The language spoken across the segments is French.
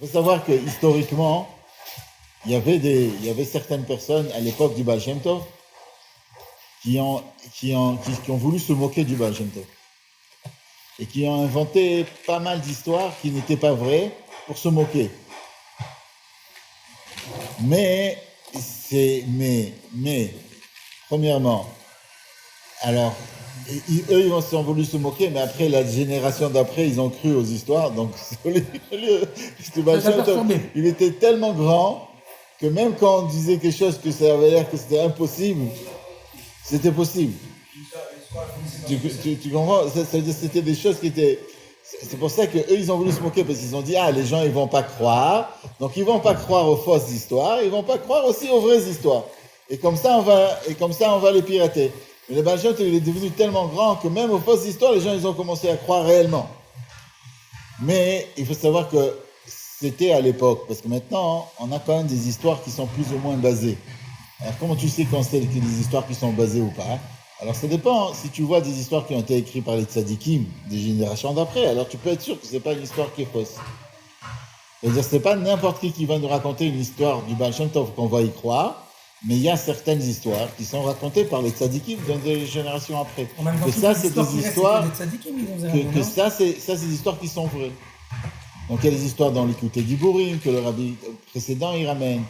Il faut savoir que historiquement, il y avait certaines personnes à l'époque du Baal Shem Tov qui ont voulu se moquer du Baal Shem Tov et qui ont inventé pas mal d'histoires qui n'étaient pas vraies pour se moquer. Mais, premièrement, alors, eux, ils ont voulu se moquer, mais après, la génération d'après, ils ont cru aux histoires. Donc, il était tellement grand que même quand on disait quelque chose que ça avait l'air que c'était impossible, c'était possible. Tu comprends? C'était des choses qui étaient... C'est pour ça qu'eux, ils ont voulu se moquer, parce qu'ils ont dit, les gens, ils vont pas croire. Donc, ils vont pas croire aux fausses histoires, ils vont pas croire aussi aux vraies histoires. Et comme ça, on va les pirater. Mais le Baal Shem Tov, il est devenu tellement grand que même aux fausses histoires, les gens, ils ont commencé à croire réellement. Mais il faut savoir que c'était à l'époque, parce que maintenant, on a quand même des histoires qui sont plus ou moins basées. Alors, comment tu sais quand c'est des histoires qui sont basées ou pas? Alors, ça dépend. Si tu vois des histoires qui ont été écrites par les tzadikim des générations d'après, alors tu peux être sûr que c'est pas une histoire qui est fausse. C'est-à-dire, c'est pas n'importe qui va nous raconter une histoire du Baal Shem Tov qu'on va y croire. Mais il y a certaines histoires qui sont racontées par les tzadikim des générations après. Que ça, c'est des histoires. C'est des histoires qui sont vraies. Donc il y a des histoires dans l'Ikouté Giburim que le rabbi précédent il ramène.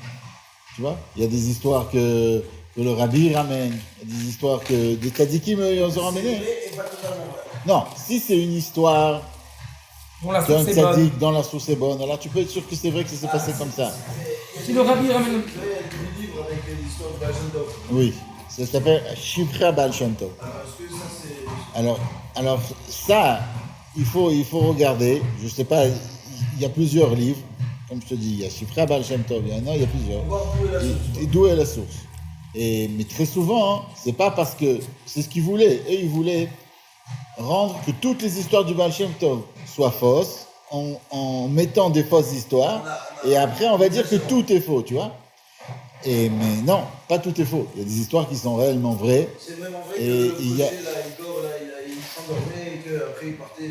Tu vois? Il y a des histoires que le rabbi ramène. Il y a des histoires que des tzadikim ils ont ramené. Non, si c'est une histoire d'un tzadik dans la source est bonne, alors tu peux être sûr que c'est vrai que ça s'est passé comme ça. Si le rabbi ramène avec l'histoire de Baal Shem Tov. Oui, ça s'appelle Shivra Baal Shem Tov. Alors ça, il faut regarder. Je sais pas, il y a plusieurs livres, comme je te dis, il y a Shivra Baal Shem Tov, il y a plusieurs. Et d'où est la source? Mais très souvent, c'est pas parce que c'est ce qu'ils voulaient. Eux, ils voulaient rendre que toutes les histoires du Baal Shem Tov soient fausses, en mettant des fausses histoires, et après on va dire que tout est faux, tu vois. Mais non, pas tout est faux. Il y a des histoires qui sont réellement vraies. C'est vraiment vrai que le cocher, il s'endormait et qu'après il partait...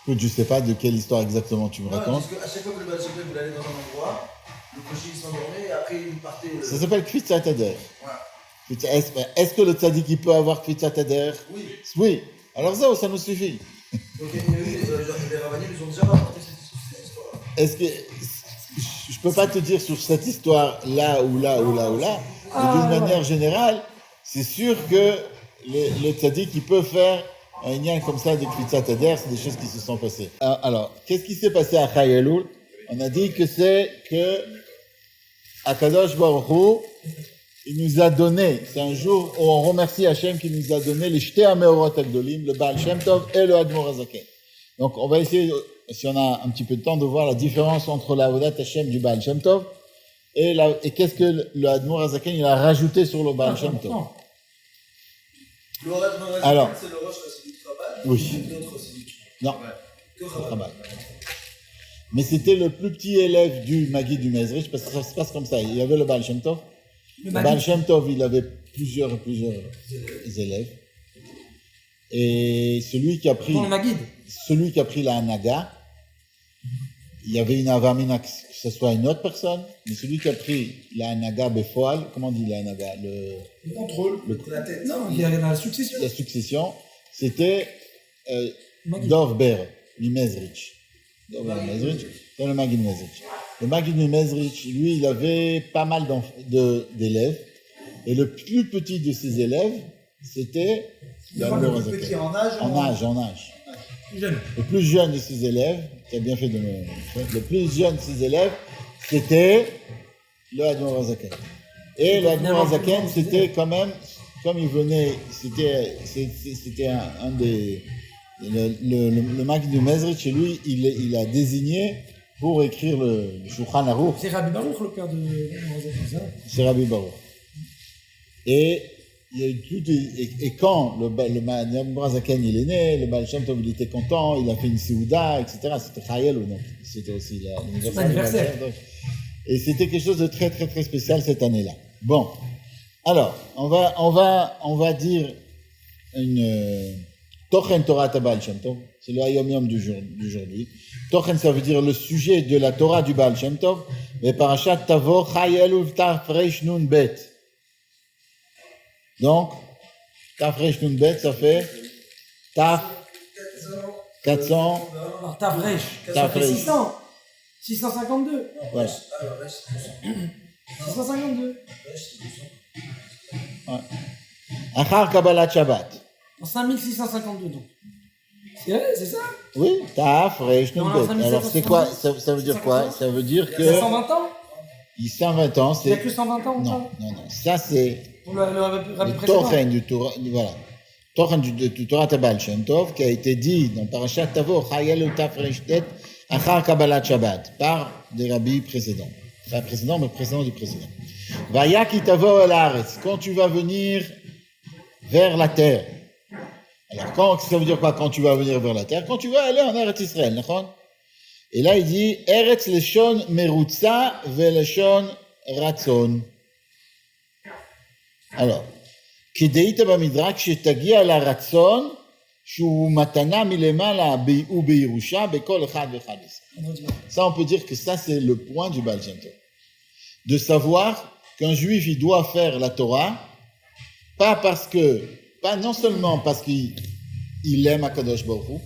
Écoute, je ne sais pas de quelle histoire exactement tu me racontes. Parce qu'à chaque fois que le Baal Shem Tov voulait aller dans un endroit, le cocher il s'endormait et après il partait... Ça s'appelle Kvitzat Ader. Ouais. Est-ce que le tzaddik il peut avoir Kvitzat Ader? Oui. Oui. Alors ça nous suffit. Donc les rabbinim, ils ont déjà rapporté cette histoire. Est-ce que... Je ne peux pas te dire sur cette histoire là ou là ou là ou là, mais d'une manière générale, c'est sûr que le tzaddik, il peut faire un lien comme ça de Kvitzat Ader, c'est des choses qui se sont passées. Alors, qu'est-ce qui s'est passé à Chai Elul? On a dit que c'est que Akadosh Baruch Hu, il nous a donné, c'est un jour où on remercie Hachem qui nous a donné les Shtei HaMeorot Agdolim, le Baal Shem Tov et le Admor HaZaken. Donc, on va essayer, si on a un petit peu de temps, de voir la différence entre la Avodat Hashem du Baal Shem Tov et qu'est-ce que le Admor HaZaken il a rajouté sur le Baal Shem Tov. Le Admor Alors, HaZaken, c'est le Rosh Chassidik Chabad. Oui. L'autre Chassidik. Non, Que Chabad. Chabad. Mais c'était le plus petit élève du Maguid du Mezrich, parce que ça se passe comme ça. Il y avait le Baal Shem Tov. Le Baal Shem Tov, il avait plusieurs élèves. Et celui qui a pris la Hanaga, il y avait une avamina que ce soit une autre personne, mais celui qui a pris la Hanaga Befoal, comment on dit la Hanaga? Le contrôle, la tête. Non, il y a la succession. La succession, c'était Dov Ber, Mimezrich. Dov Ber Mimezrich, c'est le Maguid Mezrich. Le Maguid Mimezrich, lui, il avait pas mal d'élèves, et le plus petit de ses élèves, c'était Le plus petit en âge. En âge. Plus jeune. Le plus jeune de ses élèves, qui a bien fait de me... Le plus jeune de ses élèves, c'était le Admor HaZaken. Et le Admor HaZaken, c'était quand même, comme il venait, c'était un des... Le Maguid du Mezrich, chez lui, il a désigné pour écrire le Shulchan Aruch. C'est Rabbi Baruch, le père de Zav. C'est Rabbi Baruch. Et il y a eu tout, et quand le Admor HaZaken il est né, le Baal Shem Tov il était content, il a fait une Séouda, etc. C'était Chayel ou non? C'était aussi l'anniversaire. Et c'était quelque chose de très très très spécial cette année-là. Bon, alors on va dire Tochen Torah Baal Shem Tov, c'est le Hayom Yom d'aujourd'hui. Tochen, ça veut dire le sujet de la Torah du Baal Shem Tov. Mais Parashat Tavo, Chai Elul Tafresh Nun Bet. Donc, Tafresh Nun Bet, ça fait Taf 400. Alors, Tafresh, ça fait Tafresh. 600. 652. Voilà. 652. Achar Kabbalat Shabbat. En 5652, donc. C'est vrai, c'est ça? Oui, Tafresh Nun Non, Bet. 5700. Alors, c'est quoi? Ça veut dire quoi? Ça veut dire Il y a que 120 ans? il 120 ans, Il n'y a c'est. que 120 ans ou Non, pas? non, non. Ça, c'est. Pour le rabbi Le précédent. Tochen du Torah, voilà. Tochen du Torah Baal Shem Tov, qui a été dit dans Parashat Tavo, Chayel Tafreshtet, Achar Kabbalat Shabbat, par des rabbis précédents. Pas précédents, mais précédents du précédent. Vaya ki tavo el haaretz, quand tu vas venir vers la terre. Alors, ça veut dire quoi quand tu vas venir vers la terre? Quand tu vas aller en Eretz Israël, d'accord? Et là, il dit, Eretz leshon merutza veleshon ratzon. Alors, כדאית במדרג שתגיע לרצון שהוא מתנה מלמעלה ובירושה בכל אחד ואחד. Ça, on peut dire que ça, c'est le point du Baal Shem Tov. De savoir qu'un juif, il doit faire la Torah, pas non seulement parce qu'il aime Akadosh Baruch Hu,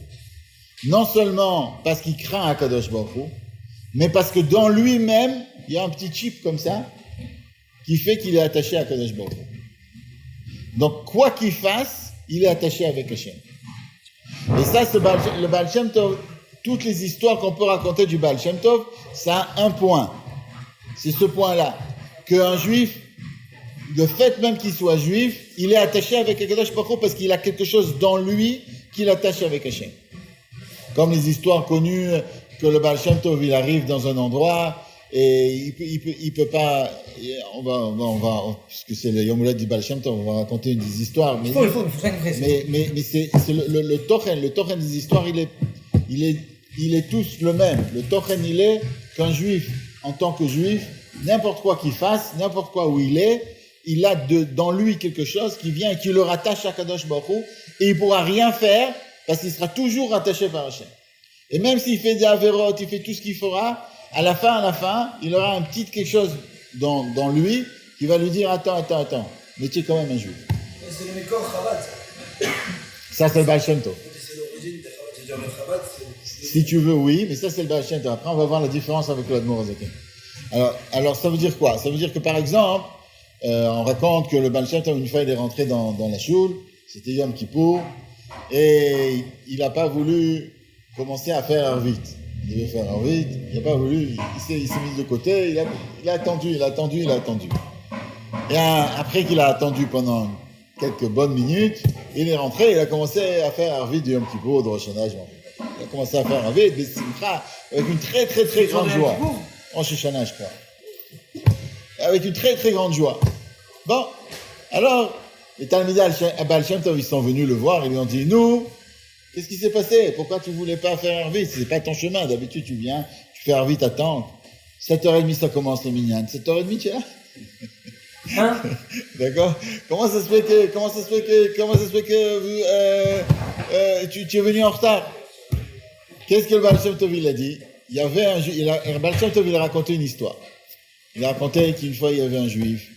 non seulement parce qu'il craint Akadosh Baruch Hu, mais parce que dans lui-même, il y a un petit chip comme ça, qui fait qu'il est attaché à Akadosh Baruch Hu. Donc, quoi qu'il fasse, il est attaché avec Hachem. Et ça, le Baal Shem Tov, toutes les histoires qu'on peut raconter du Baal Shem Tov, ça a un point. C'est ce point-là. Qu'un juif, le fait même qu'il soit juif, il est attaché avec Akadosh Baruch Hu parce qu'il a quelque chose dans lui qui l'attache avec Hachem. Comme les histoires connues que le Baal Shem Tov, il arrive dans un endroit, et il peut pas, on va, puisque c'est le Yom Houlet du Baal Shem Tov, on va raconter une des histoires, mais c'est le Tochen des histoires, il est tous le même. Le Tochen, il est qu'un juif, en tant que juif, n'importe quoi qu'il fasse, n'importe quoi où il est, il a dans lui quelque chose qui vient et qui le rattache à Kadosh Baruch Hu, et il pourra rien faire, parce qu'il sera toujours rattaché par Hachem. Et même s'il fait des avérotes, il fait tout ce qu'il fera, à la fin, il aura un petit quelque chose dans lui qui va lui dire attends, mais tu es quand même un juif. C'est le Mekor Chabad. Ça, c'est le Baal Shem Tov. C'est l'origine de Chabad. C'est-à-dire le Chabad, Si tu veux, oui, mais ça, c'est le Baal Shem Tov. Après, on va voir la différence avec le Admor Hazaken. Alors, ça veut dire quoi? Ça veut dire que, par exemple, on raconte que le Baal Shem Tov, une fois, il est rentré dans la choule, c'était Yom Kippour, et il n'a pas voulu commencer à faire Arvit. Il devait faire Arvit, il n'a pas voulu, il s'est mis de côté, il a attendu. Et après qu'il a attendu pendant quelques bonnes minutes, il est rentré, il a commencé à faire Arvit du Yom Kippour, de Rosh Hashanah, il a commencé à faire Arvit, de Simcha, avec une très très très grande joie. Rosh Hashanah, je crois. Avec une très très grande joie. Bon, alors, les Talmidei Baal Shem Tov, ils sont venus le voir, ils lui ont dit, nous, qu'est-ce qui s'est passé? Pourquoi tu voulais pas faire Arvit? C'est pas ton chemin. D'habitude, tu viens, tu fais Arvit à temps. 7h30, ça commence le minyan. 7h30, tu es là? Hein? D'accord? Comment ça se fait que tu es venu en retard? Qu'est-ce que le Baal Shem Tov, il a dit? Il y avait le Baal Shem Tov, il a raconté une histoire. Il a raconté qu'une fois, il y avait un juif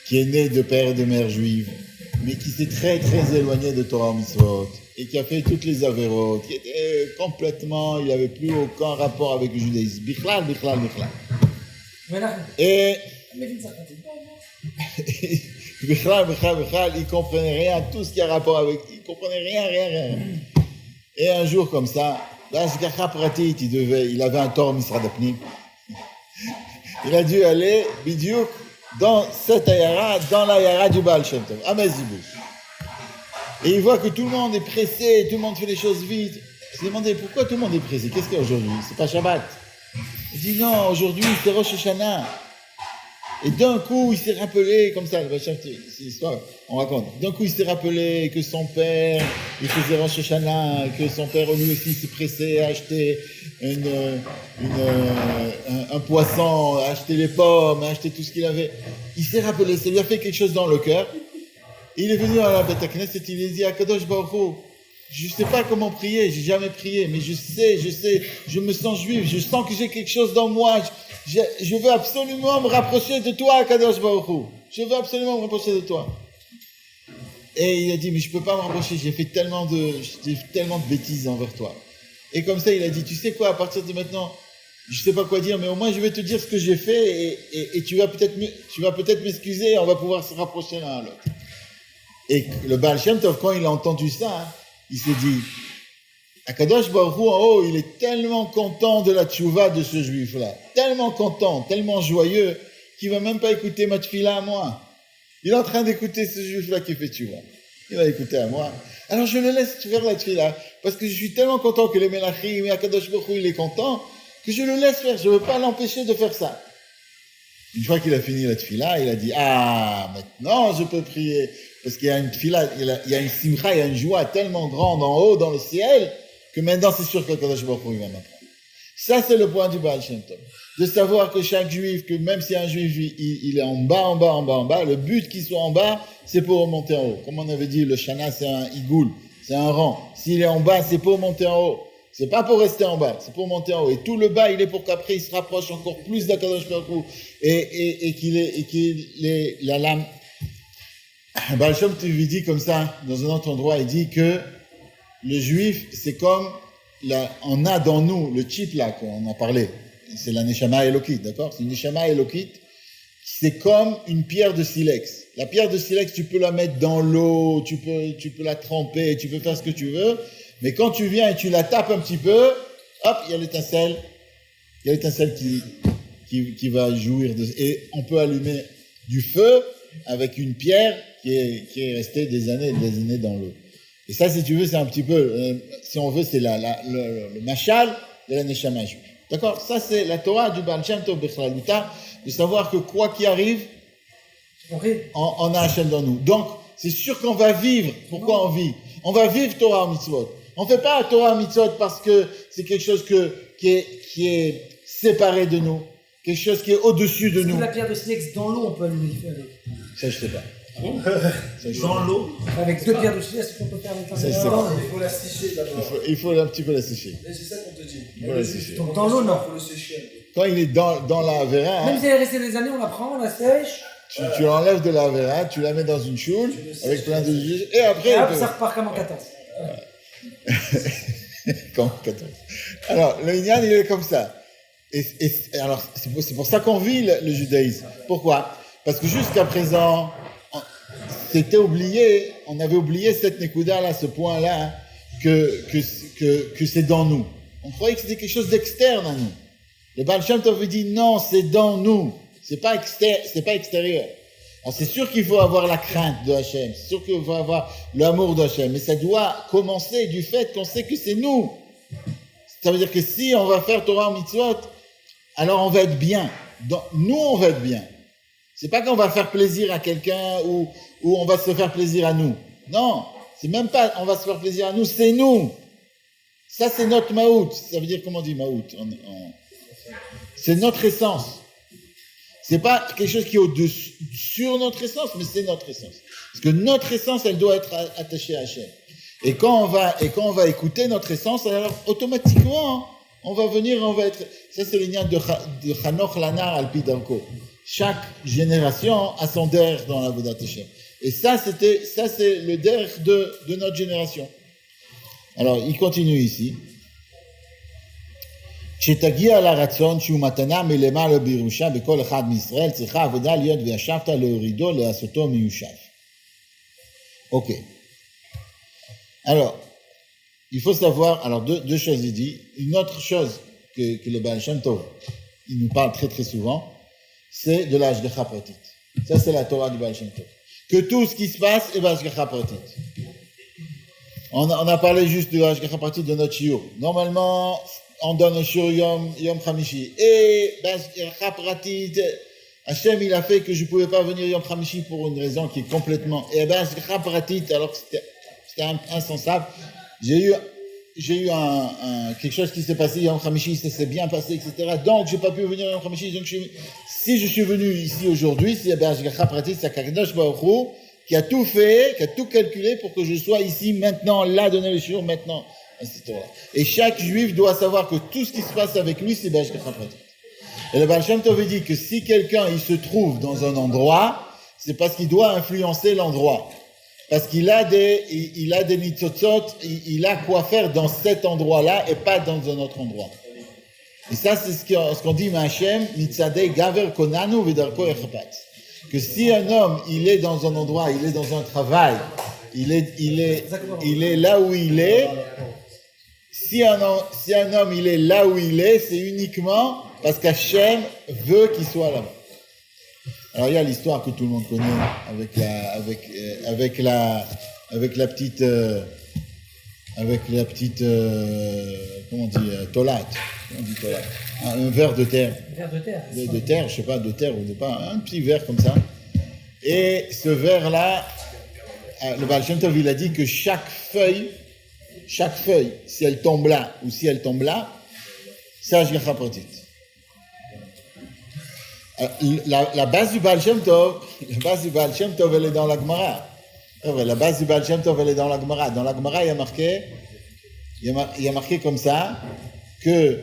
qui est né de père et de mère juives, mais qui s'est très très éloigné de Torah Mitzvot, et qui a fait toutes les avérotes, qui était complètement, il n'avait plus aucun rapport avec le judaïsme. Bichlal. Et Bichlal, il comprenait rien, tout ce qui a rapport avec, il comprenait rien. Et un jour comme ça, là, c'est Kaka Pratit, il avait un tort Misrad Apnim. Il a dû aller, bidiouk, dans cette ayara, dans la ayara du Baal Shem Tov, à Mezibouch. Et il voit que tout le monde est pressé, tout le monde fait les choses vite. Il s'est demandé pourquoi tout le monde est pressé. Qu'est-ce qu'il y a aujourd'hui? C'est pas Shabbat. Il dit non, aujourd'hui c'est Rosh Hashanah. Et d'un coup, il s'est rappelé, comme ça, c'est l'histoire, on raconte. D'un coup, il s'est rappelé que son père, il faisait Rosh Hashanah, que son père, lui aussi, s'est pressé à acheter un poisson, à acheter les pommes, à acheter tout ce qu'il avait. Il s'est rappelé, ça lui a fait quelque chose dans le cœur. Il est venu à la Beth Knesset et il a dit à Kadosh Baruch Hu, je sais pas comment prier, j'ai jamais prié, mais je sais, je me sens juif, je sens que j'ai quelque chose dans moi, je veux absolument me rapprocher de toi, Kadosh Baruch Hu. Je veux absolument me rapprocher de toi. Et il a dit, mais je peux pas me rapprocher, j'ai fait tellement de bêtises envers toi. Et comme ça, il a dit, tu sais quoi, à partir de maintenant, je sais pas quoi dire, mais au moins je vais te dire ce que j'ai fait et tu vas peut-être m'excuser et on va pouvoir se rapprocher l'un à l'autre. Et le Baal Shem Tov, quand il a entendu ça, il s'est dit, Akadosh Baruch Hu en haut, il est tellement content de la tchouva de ce juif-là, tellement content, tellement joyeux, qu'il va même pas écouter ma tfila à moi. Il est en train d'écouter ce juif-là qui fait tchouva. Il va écouter à moi. Alors je le laisse faire la tfila, parce que je suis tellement content que les Melachim et Akadosh Baruch Hu, il est content, que je le laisse faire, je ne veux pas l'empêcher de faire ça. Une fois qu'il a fini la tfila, il a dit, maintenant je peux prier, parce qu'il y a une tfila, il y a une simcha, il y a une joie tellement grande en haut, dans le ciel, que maintenant c'est sûr que Kadosh Baruch Hu va m'apprendre. Ça c'est le point du Baal Shem Tov. De savoir que chaque juif, que même si un juif, il est en bas, le but qu'il soit en bas, c'est pour remonter en haut. Comme on avait dit, le shana c'est un igoul, c'est un rang. S'il est en bas, c'est pour monter en haut. C'est pas pour rester en bas, c'est pour monter en haut. Et tout le bas, il est pour qu'après, il se rapproche encore plus d'Akadosh Baruch Hu et qu'il ait la lame. Baal Shem Tov dit comme ça, dans un autre endroit, il dit que le juif, c'est comme, on a dans nous, le chip là, qu'on a parlé, c'est la Neshama Elokit, d'accord? C'est une Neshama Elokit, c'est comme une pierre de silex. La pierre de silex, tu peux la mettre dans l'eau, tu peux la tremper, tu peux faire ce que tu veux. Mais quand tu viens et tu la tapes un petit peu, hop, il y a l'étincelle qui va jouir de, et on peut allumer du feu avec une pierre qui est restée des années et des années dans l'eau. Et ça, si tu veux, c'est un petit peu, si on veut, c'est le machal de la Neshama juive. D'accord? Ça, c'est la Torah du Baal Shem Tov Bechlaluta, de savoir que quoi qu'il arrive, on a Hachem dans nous. Donc, c'est sûr qu'on va vivre. Pourquoi on vit? On va vivre Torah Mitzvot. On ne fait pas Torah Mitzvot parce que c'est quelque chose qui est séparé de nous, quelque chose qui est au-dessus de nous. La pierre de silex dans l'eau, on peut allumer le feu avec. Ça, je sais pas. Dans l'eau. Avec deux pierres de silex, qu'on peut faire avec un Ça, je sais peu. pas. Il faut la sécher d'abord. Il faut un petit peu la sécher. C'est ça qu'on te dit. Il faut la sécher. Donc dans l'eau, non. Il faut le sécher. Quand il est dans la Avera, Même si elle est restée des années, on la prend, on la sèche. tu l'enlèves de la Avera, tu la mets dans une choule avec plein de jus, et après... Et hop, ça repart comme en 14. Comme 14. Alors, le Inyan, il est comme ça. Et alors, c'est pour ça qu'on vit le judaïsme. Pourquoi? Parce que jusqu'à présent, on avait oublié cette nekuda-là, ce point-là, que c'est dans nous. On croyait que c'était quelque chose d'externe à nous. Le Baal Shem Tov dit non, c'est dans nous. C'est pas extérieur. Alors c'est sûr qu'il faut avoir la crainte de Hachem, c'est sûr qu'il faut avoir l'amour de Hachem, mais ça doit commencer du fait qu'on sait que c'est nous. Ça veut dire que si on va faire Torah Mitzvot, alors on va être bien. Nous, on va être bien. C'est pas qu'on va faire plaisir à quelqu'un ou on va se faire plaisir à nous. Non, c'est même pas on va se faire plaisir à nous, c'est nous. Ça, c'est notre maout. Ça veut dire, comment on dit maout? C'est notre essence. C'est pas quelque chose qui est au-dessus, sur notre essence, mais c'est notre essence. Parce que notre essence, elle doit être attachée à Hachem. Et quand on va écouter notre essence, alors automatiquement, on va venir, on va être, ça c'est le lien de Chanoch Lanar al Pidarko. Chaque génération a son der dans la Vodat Hachem. Et ça c'est le der de notre génération. Alors, il continue ici. כשתגיע לרצון שהוא מתנה מלמעלה בירושה בכל אחד מישראל, צריכה עבודה להיות וישבת להורידו, לעשותו מיושב. Ok. Alors, il faut savoir, alors deux choses il dit. Une autre chose que le Baal Shem Tov, il nous parle très très souvent, c'est de l'Hashgacha pratit. Ça c'est la Torah du Baal Shem Tov. Que tout ce qui se passe est l'Hashgacha pratit. On a parlé juste de l'Hashgacha pratit de notre shiur. Normalement, on donne un shiur Yom Chamishi. Et l'Hashgacha pratit, Hachem il a fait que je ne pouvais pas venir Yom Chamishi pour une raison qui est complètement... Et l'Hashgacha pratit, alors que c'était insensable. J'ai eu quelque chose qui s'est passé Yom Chamishi, ça s'est bien passé, etc. Donc, j'ai pas pu venir Yom Chamishi. Donc, si je suis venu ici aujourd'hui, c'est l'Hashgacha pratit, c'est Kadosh Baruch Hu qui a tout fait, qui a tout calculé pour que je sois ici, maintenant, là, donner le shiur, maintenant, etc. Et chaque juif doit savoir que tout ce qui se passe avec lui, c'est B'Hashgacha Pratit. Et le Baal Shem Tov dit que si quelqu'un, il se trouve dans un endroit, c'est parce qu'il doit influencer l'endroit. Parce qu'il a des nitzotzot, il a quoi faire dans cet endroit-là et pas dans un autre endroit. Et ça, c'est ce qu'on dit, Hachem, Nitzadei Gaver Konanu Vedarko Echapat. Que si un homme, il est dans un endroit, il est dans un travail, il est là où il est, si un homme, il est là où il est, c'est uniquement parce qu'Hachem veut qu'il soit là. Alors il y a l'histoire que tout le monde connaît avec la petite comment on dit tolate. Un verre de terre. Un verre de terre. De terre, je sais pas, de terre ou de pas, un petit verre comme ça. Et ce verre-là, le Baal Shem Tov, il a dit que chaque feuille, si elle tombe là ou si elle tombe là, c'est Hashgacha Pratit. La base du Baal Shem Tov, elle est dans la Gemara. La base du Baal Shem Tov, elle est dans la Gemara. Dans la Gemara, il y a marqué comme ça que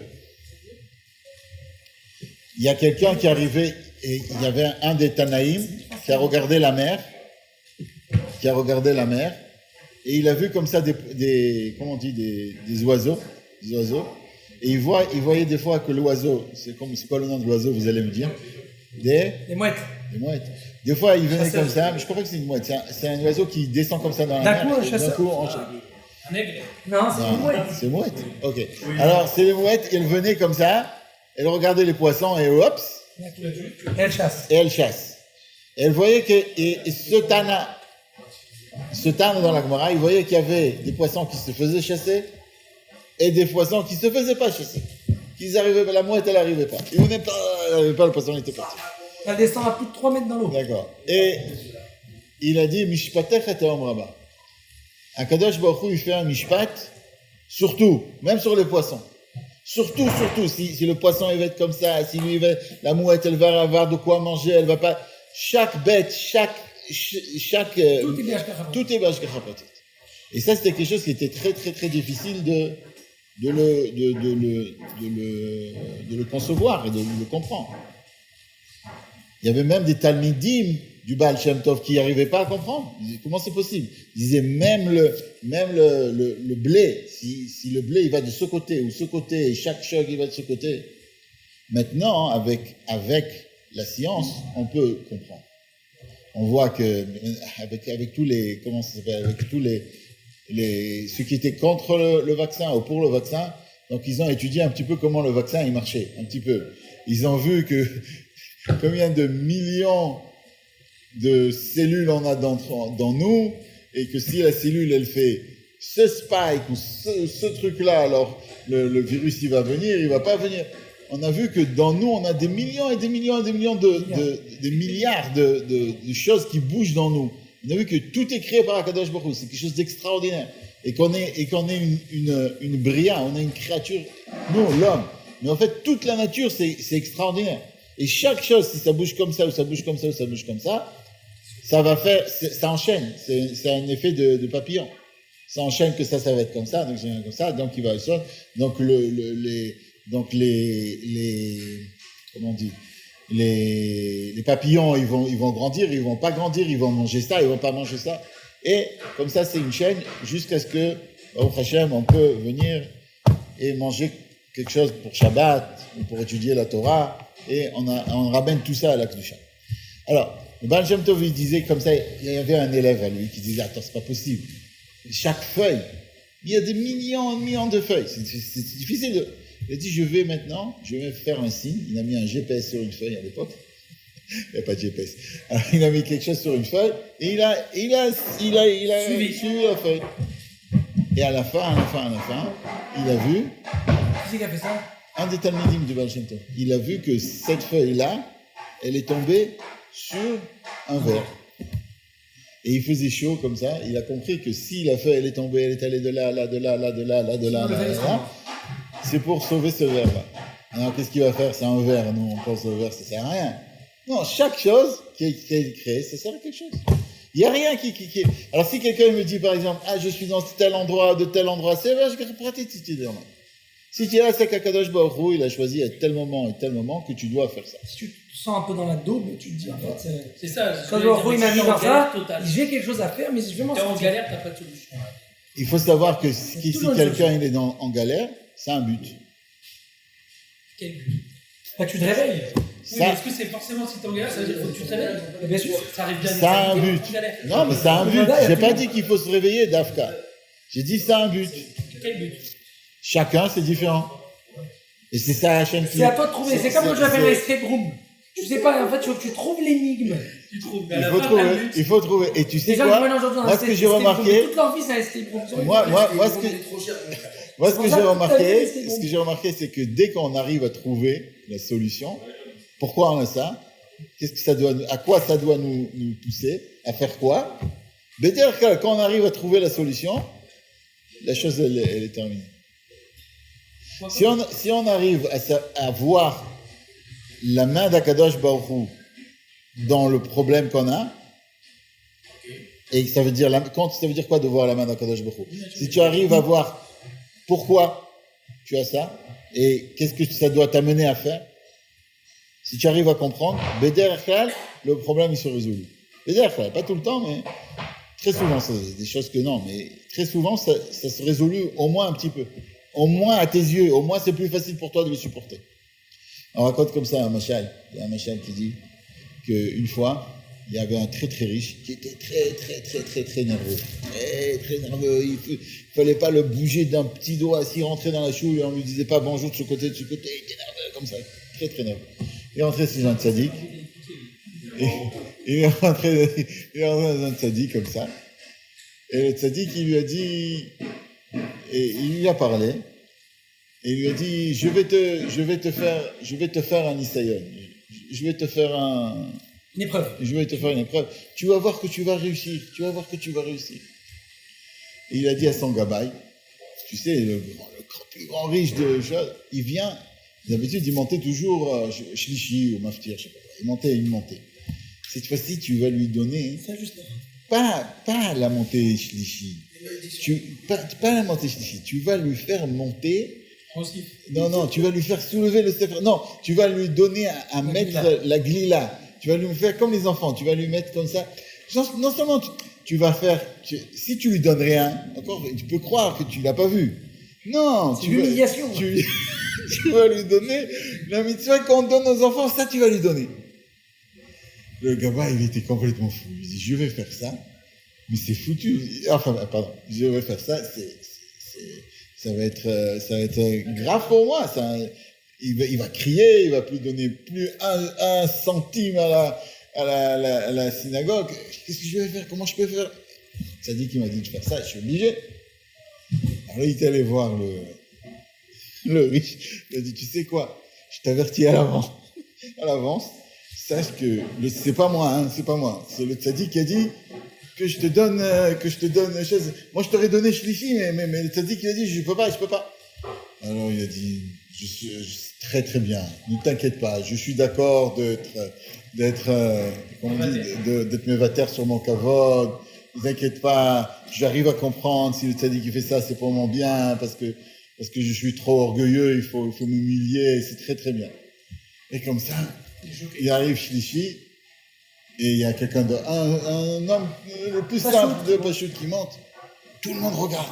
il y a quelqu'un qui est arrivé et il y avait un des Tanaïm qui a regardé la mer, et il a vu comme ça des oiseaux, et il voyait des fois que l'oiseau, c'est quoi le nom de l'oiseau, vous allez me dire? Des mouettes. Des fois, il venait comme ça, mais je crois pas que c'est une mouette, c'est un oiseau qui descend comme ça dans la mer. D'un coup, un aigle. Non, c'est une mouette. C'est une mouette. Ok. Alors, c'est les mouettes, elles venaient comme ça, elles regardaient les poissons et hop. Et elle chasse. Et elle voyait que ce Tana dans la Gemara, il voyait qu'il y avait des poissons qui se faisaient chasser et des poissons qui se faisaient pas chasser. La mouette, elle n'arrivait pas. Elle n'arrivait pas, le poisson était parti. Elle descend à plus de 3 mètres dans l'eau. D'accord. Et il a dit, Mishpatech eteom rabba. Akadosh Baruch Hu, il fait un mishpat, surtout, même sur les poissons. Surtout, si le poisson il va être comme ça, si lui, la mouette, elle va avoir de quoi manger, elle va pas. Chaque bête, tout est B'Hashgacha Pratit. Et ça, c'était quelque chose qui était très, très, très difficile de le concevoir et de le comprendre. Il y avait même des Talmidim du Baal Shem Tov qui n'arrivaient pas à comprendre. Ils disaient, comment c'est possible? Ils disaient, même le blé, si le blé, il va de ce côté ou ce côté, et chaque chog, il va de ce côté. Maintenant, avec la science, on peut comprendre. On voit que, avec tous les, comment ça s'appelle, avec tous ceux qui étaient contre le vaccin ou pour le vaccin, donc ils ont étudié un petit peu comment le vaccin, il marchait, un petit peu. Ils ont vu que, combien de millions de cellules on a dans nous, et que si la cellule, elle fait ce spike ou ce truc-là, alors le virus, il va venir, il va pas venir. On a vu que dans nous, on a des millions et des millions et des millions des milliards de choses qui bougent dans nous. On a vu que tout est créé par Akadosh Baruch Hu. C'est quelque chose d'extraordinaire. Et qu'on est une bria, on est une créature, nous, l'homme. Mais en fait, toute la nature, c'est extraordinaire. Et chaque chose, si ça bouge comme ça, ou ça bouge comme ça, ou ça bouge comme ça, ça va faire, ça enchaîne. C'est un effet de papillon. Ça enchaîne que ça va être comme ça, donc c'est comme ça, donc il va le son. Donc comment on dit, les papillons, ils vont grandir, ils vont pas grandir, ils vont manger ça, ils vont pas manger ça. Et comme ça, c'est une chaîne jusqu'à ce que, au Hachem, on peut venir et manger quelque chose pour Shabbat, ou pour étudier la Torah, et on ramène tout ça à la Kedusha. Alors, le Baal Shem Tov, il disait comme ça, il y avait un élève à lui qui disait, attends, c'est pas possible. Chaque feuille, il y a des millions et des millions de feuilles. C'est difficile de... Il a dit, je vais faire un signe. Il a mis un GPS sur une feuille à l'époque. Il n'y a pas de GPS. Alors, il a mis quelque chose sur une feuille et il a suivi la feuille. Et à la fin, il a vu. Qui c'est qui a fait ça? Un des Talmidim du Baal Shem Tov. Il a vu que cette feuille-là, elle est tombée sur un verre. Et il faisait chaud comme ça. Il a compris que si la feuille elle est tombée, elle est allée de là, de là, c'est pour sauver ce verre-là. Alors qu'est-ce qu'il va faire? C'est un verre. Nous, on pense au verre, ça sert à rien. Non, chaque chose qui est créée, ça sert à quelque chose. Il n'y a rien qui... Alors si quelqu'un me dit par exemple, je suis dans tel endroit, de tel endroit, c'est vrai, je vais pratiquer si tu es là. Si tu es là, c'est qu'Akadosh Baruch Hu, il a choisi à tel moment et tel moment que tu dois faire ça. Si tu te sens un peu dans la daube, tu te dis en fait, C'est ça. quand Baruch Hu, il m'a mis dans ça, Total. j'ai quelque chose à faire, mais je vais m'en T'es en sortir. galère, t'as pas de solution. Il faut savoir que si tout le quelqu'un il est en galère, c'est un but. Quel but? Bah, tu te réveilles. Oui, mais est-ce que c'est forcément si t'es en galère, ça veut dire qu'il faut que tu te réveilles? Bien sûr. Ça arrive bien. C'est un t'es but. en galère. Non, mais c'est un but. J'ai pas dit qu'il faut se réveiller, Dafka. J'ai dit c'est un but. Quel but? Chacun, c'est différent. Et c'est ça la chaîne qui... C'est à toi de trouver. C'est comme quand tu vas faire l'escape room. Tu sais pas, en fait, il faut que tu trouves l'énigme. Tu trouves. Il faut trouver. Et tu sais Les gens qui quoi? viennent aujourd'hui dans Moi, un ce que j'ai escape room, remarqué... toute leur vie, c'est un escape room. Moi, ce que... Il est trop cher. Moi, ce C'est que pour j'ai ça remarqué, que ce que j'ai remarqué, c'est que dès qu'on arrive à trouver la solution, pourquoi on a ça? Qu'est-ce que ça doit, à quoi ça doit nous pousser? À faire quoi? C'est-à-dire que quand on arrive à trouver la solution, la chose, elle est terminée. Si on arrive à voir la main d'Akadosh Baruch Hu dans le problème qu'on a, et ça veut dire, ça veut dire quoi de voir la main d'Akadosh Baruch Hu? Si tu arrives à voir pourquoi tu as ça, et qu'est-ce que ça doit t'amener à faire, si tu arrives à comprendre, Beder Klal, le problème il se résout. Beder Klal, pas tout le temps, mais très souvent, c'est des choses que non, mais très souvent ça se résout au moins un petit peu. Au moins à tes yeux, au moins c'est plus facile pour toi de le supporter. On raconte comme ça un machal. Il y a un machal qui dit qu'une fois, il y avait un très très riche qui était très nerveux. Très nerveux. Il fallait pas le bouger d'un petit doigt. S'il rentrait dans la choule et on lui disait pas bonjour de ce côté, il était nerveux comme ça. Très nerveux. Il est rentré chez un tzaddik. Il est rentré dans un tzaddik comme ça. Et le tzaddik, il lui a dit, et il lui a parlé, et il lui a dit, je vais te faire un isayon. Je vais te faire Une épreuve. Je vais te faire une épreuve. Tu vas voir que tu vas réussir. Et il a dit à son gabaï, tu sais, le plus grand riche de choses, il vient, d'habitude, il montait toujours shlishi ou maftir, je sais pas. Il montait. Cette fois-ci, tu vas lui donner, C'est juste. pas la montée shlishi. Pas la montée shlishi. Tu vas lui faire monter. Non, tu vas lui faire soulever le sefer. Non, tu vas lui donner à mettre la glila. Tu vas lui faire comme les enfants. Tu vas lui mettre comme ça. Non seulement tu vas faire, si tu lui donnes rien, encore, tu peux croire que tu l'as pas vu. Non, c'est l'humiliation. Tu vas lui donner la mitzvah qu'on donne aux enfants. Ça, tu vas lui donner. Le gamin, il était complètement fou. Il dit, je vais faire ça, mais c'est foutu. Enfin, pardon, je vais faire ça, ça va être grave pour moi. Il va crier, il va plus donner plus un centime à la synagogue. Qu'est-ce que je vais faire? Comment je peux faire? Ça dit qu'il m'a dit de faire ça, je suis obligé. Alors il est allé voir le riche. Il a dit, tu sais quoi? Je t'avertis à l'avance. Sache que c'est pas moi, c'est pas moi. C'est le tzaddik qui a dit que je te donne chose. Moi je t'aurais donné shlishi, mais le tzaddik il a dit je peux pas. Alors il a dit très bien. Ne t'inquiète pas, je suis d'accord d'être mevater sur mon kavod. Ne t'inquiète pas, j'arrive à comprendre si le tzaddik il fait ça, c'est pour mon bien parce que je suis trop orgueilleux, il faut m'humilier, c'est très bien. Et comme ça, il arrive shlishi, et il y a quelqu'un un homme le plus simple de Pachout qui monte. Tout le monde regarde.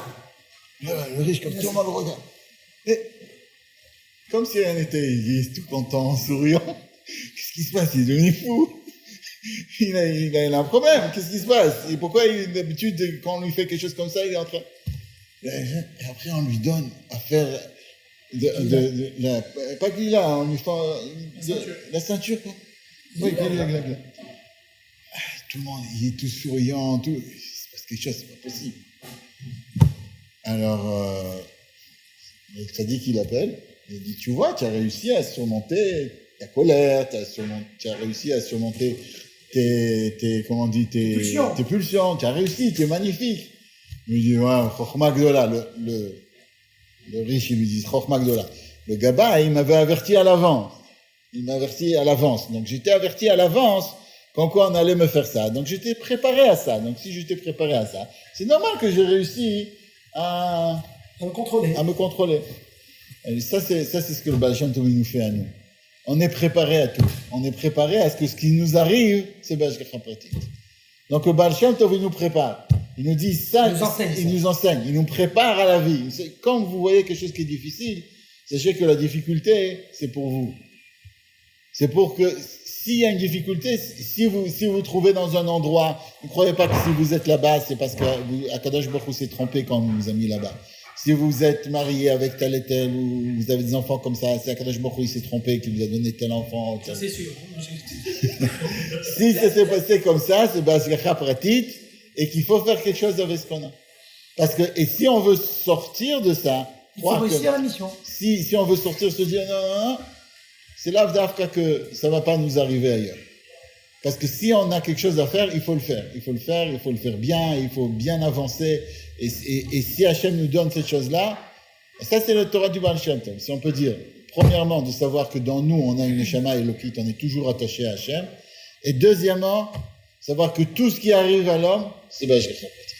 Le riche, comme tout le monde regarde. Et, comme si rien n'était, il est tout content, souriant. Qu'est-ce qui se passe? Il est devenu fou. Il a un problème. Qu'est-ce qui se passe? Et pourquoi, d'habitude, quand on lui fait quelque chose comme ça, il est en train... Et après, on lui donne à faire... pas qu'il a, on lui fait la ceinture, quoi. Oui, glagla. Tout le monde, il est tout souriant, tout. Il se passe quelque chose, c'est pas possible. Alors, le tzaddik, il appelle, il dit, tu vois, tu as réussi à surmonter ta colère, tu as réussi à surmonter tes pulsions, tu as réussi, tu es magnifique. Il lui dit, ouais, Chochma Gdola, le riche, il lui dit, Chochma Gdola. Le gaba, il m'avait averti à l'avance. Donc j'étais averti à l'avance comme quoi on allait me faire ça. Donc j'étais préparé à ça. Donc si j'étais préparé à ça, c'est normal que j'ai réussi à me contrôler. me contrôler. Et ça, c'est ce que le Baal Shem Tov nous fait à nous. On est préparé à tout. On est préparé à ce que ce qui nous arrive, c'est B'Hashgacha Pratit. Donc le Baal Shem Tov, il nous prépare. Il nous dit ça, il nous enseigne, il nous prépare à la vie. Quand vous voyez quelque chose qui est difficile, sachez que la difficulté, c'est pour vous. C'est pour que, s'il y a une difficulté, si vous vous trouvez dans un endroit, ne croyez pas que si vous êtes là-bas, c'est parce que Akadosh Baruch Hu s'est trompé quand vous a mis là-bas. Si vous êtes marié avec tel et tel, ou vous avez des enfants comme ça, c'est Akadosh Baruch Hu, il s'est trompé, qu'il vous a donné tel enfant. Ça, c'est sûr. Si ça s'est passé comme ça, c'est B'Hashgacha Pratit, et qu'il faut faire quelque chose avec ce qu'on a. Parce que, et si on veut sortir de ça, il faut réussir la mission. Si on veut sortir, se dire non, c'est l'Avdafka que ça va pas nous arriver ailleurs. Parce que si on a quelque chose à faire, il faut le faire. Il faut le faire bien, il faut bien avancer. Et si Hachem nous donne cette chose-là, ça c'est le Torah du Baal Shem Tov. Si on peut dire, premièrement, de savoir que dans nous, on a une Neshama Elokit, on est toujours attaché à Hachem. Et deuxièmement, savoir que tout ce qui arrive à l'homme, c'est B'Hashgacha Pratit.